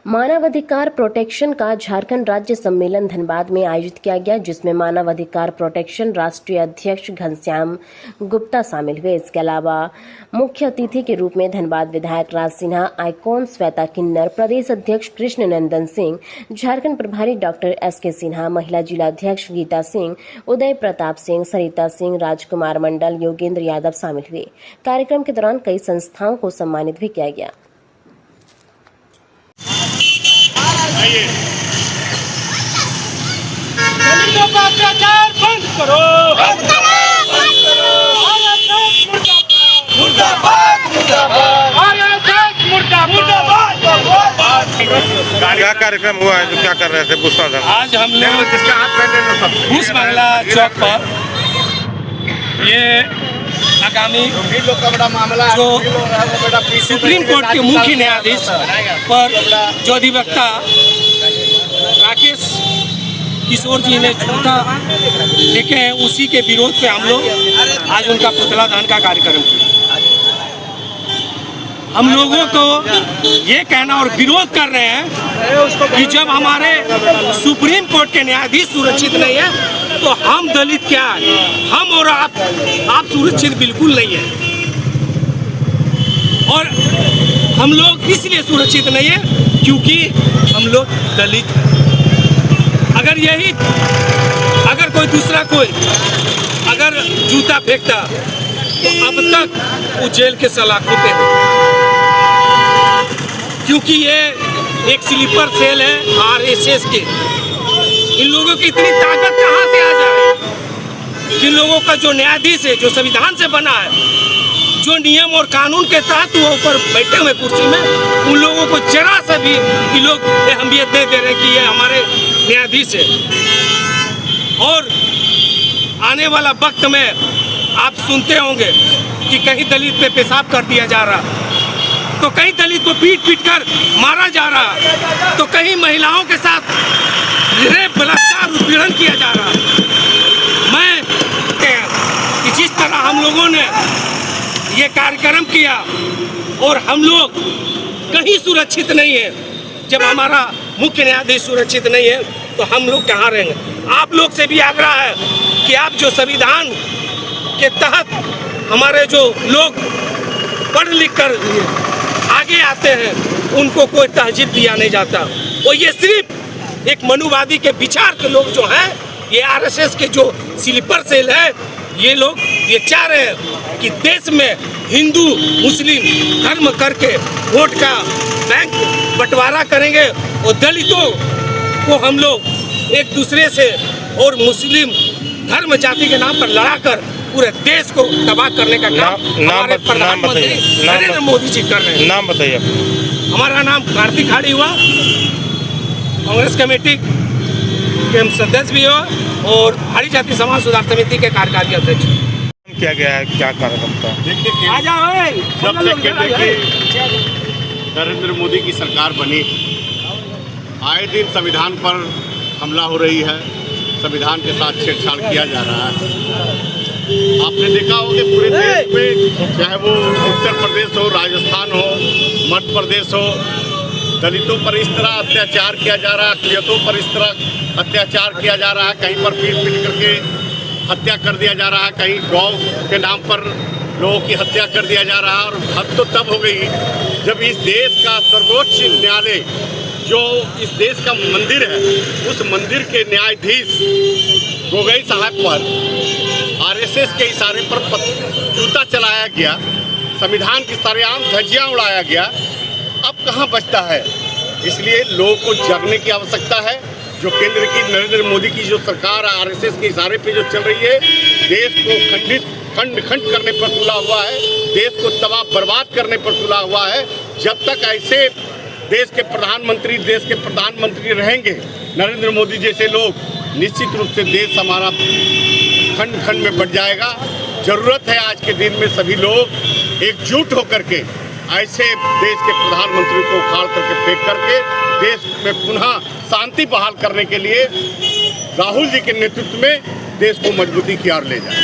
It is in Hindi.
मानवाधिकार प्रोटेक्शन का झारखंड राज्य सम्मेलन धनबाद में आयोजित किया गया, जिसमें मानवाधिकार प्रोटेक्शन राष्ट्रीय अध्यक्ष घनश्याम गुप्ता शामिल हुए। इसके अलावा मुख्य अतिथि के रूप में धनबाद विधायक राज सिन्हा, आइकॉन श्वेता किन्नर, प्रदेश अध्यक्ष कृष्ण नंदन सिंह, झारखंड प्रभारी डॉक्टर SK सिन्हा, महिला जिला अध्यक्ष गीता सिंह, उदय प्रताप सिंह, सरिता सिंह, राजकुमार मंडल, योगेंद्र यादव शामिल हुए। कार्यक्रम के दौरान कई संस्थाओं को सम्मानित भी किया गया। दलितों का अत्याचार बंद करो, बंद करो, बंद करो। मुर्दाबाद, मुर्दाबाद, आरएसएस मुर्दाबाद, मुर्दाबाद। क्या कार्यक्रम हुआ है, जो क्या कर रहे थे पुष्पा? आज हम लोग भूस बांग्ला चौक पर ये आगामी जो सुप्रीम कोर्ट के मुख्य न्यायाधीश पर जो अधिवक्ता राकेश किशोर जी ने झूठा लिखे हैं, उसी के विरोध पे हम लोग आज उनका पुतला दहन का कार्यक्रम किया। हम लोगों को ये कहना और विरोध कर रहे हैं कि जब हमारे सुप्रीम कोर्ट के न्यायाधीश सुरक्षित नहीं है तो हम दलित क्या है, हम और आप सुरक्षित बिल्कुल नहीं है। और हम लोग इसलिए सुरक्षित नहीं है क्योंकि हम लोग दलित हैं। अगर कोई दूसरा अगर जूता फेंकता तो अब तक वो जेल के सलाखों पे है, क्योंकि ये एक स्लीपर सेल है RSS के। इन लोगों की इतनी ताकत कहाँ से आ जाए? जिन लोगों का जो न्यायाधीश है, जो संविधान से बना है, जो नियम और कानून के तहत वो ऊपर बैठे हुए कुर्सी में, उन लोगों को जरा सा भी ये लोग अहमियत दे दे रहे कि ये हमारे न्यायाधीश है। और आने वाला वक्त में आप सुनते होंगे कि कहीं दलित पे पेशाब कर दिया जा रहा, तो कहीं दलित को पीट कर मारा जा रहा, तो कहीं महिलाओं के साथ रेप, बलात्कार, उत्पीड़न किया जा रहा। मैं कि जिस तरह हम लोगों ने ये कार्यक्रम किया और हम लोग कहीं सुरक्षित नहीं है, जब हमारा मुख्य न्यायाधीश सुरक्षित नहीं है तो हम लोग कहाँ रहेंगे? आप लोग से भी आग्रह है कि आप जो संविधान के तहत हमारे जो लोग पढ़ लिख कर आगे आते हैं उनको कोई तहजीब दिया नहीं जाता। और ये सिर्फ एक मनुवादी के विचार के लोग जो हैं, ये RSS के जो स्लीपर सेल है, ये लोग ये चाह रहे हैं कि देश में हिंदू मुस्लिम धर्म करके वोट का बैंक बंटवारा करेंगे और दलितों को हम लोग एक दूसरे से और मुस्लिम धर्म जाति के नाम पर लड़ाकर पूरे देश को तबाह करने का काम हमारे प्रधानमंत्री नरेंद्र मोदी जी कर रहे हैं। नाम बताइए। हमारा नाम कार्तिक हाड़ी हुआ, कांग्रेस कमेटी के हम सदस्य भी हो और हाड़ी जाति समाज सुधार समिति के कार्यकारी अध्यक्ष। किया गया है, क्या कार्यक्रम था? देखिए, जब से केंद्र की नरेंद्र मोदी की सरकार बनी, आए दिन संविधान पर हमला हो रही है, संविधान के साथ छेड़छाड़ किया जा रहा है। आपने देखा हो कि पूरे देश में, चाहे वो उत्तर प्रदेश हो, राजस्थान हो, मध्य प्रदेश हो, दलितों पर इस तरह अत्याचार किया जा रहा है, अक़लियतों पर इस तरह अत्याचार किया जा रहा है। कहीं पर पीट करके हत्या कर दिया जा रहा है, कहीं गौ के नाम पर लोगों की हत्या कर दिया जा रहा है। और हद तो तब हो गई जब इस देश का सर्वोच्च न्यायालय, जो इस देश का मंदिर है, उस मंदिर के न्यायाधीश गोगोई साहब पर RSS के इशारे पर जूता चलाया गया, संविधान की सरेआम धज्जियाँ उड़ाया गया। अब कहाँ बचता है? इसलिए लोगों को जागने की आवश्यकता है। जो केंद्र की नरेंद्र मोदी की जो सरकार RSS के इशारे पे जो चल रही है, देश को खंड करने पर तुला हुआ है, देश को तबाह बर्बाद करने पर तुला हुआ है। जब तक ऐसे देश के प्रधानमंत्री रहेंगे नरेंद्र मोदी जैसे लोग, निश्चित रूप से देश हमारा खंड में बढ़ जाएगा। जरूरत है आज के दिन में सभी लोग एकजुट होकर के ऐसे देश के प्रधानमंत्री को उखाड़ करके फेंक करके देश में पुनः शांति बहाल करने के लिए राहुल जी के नेतृत्व में देश को मजबूती की ओर ले जाए।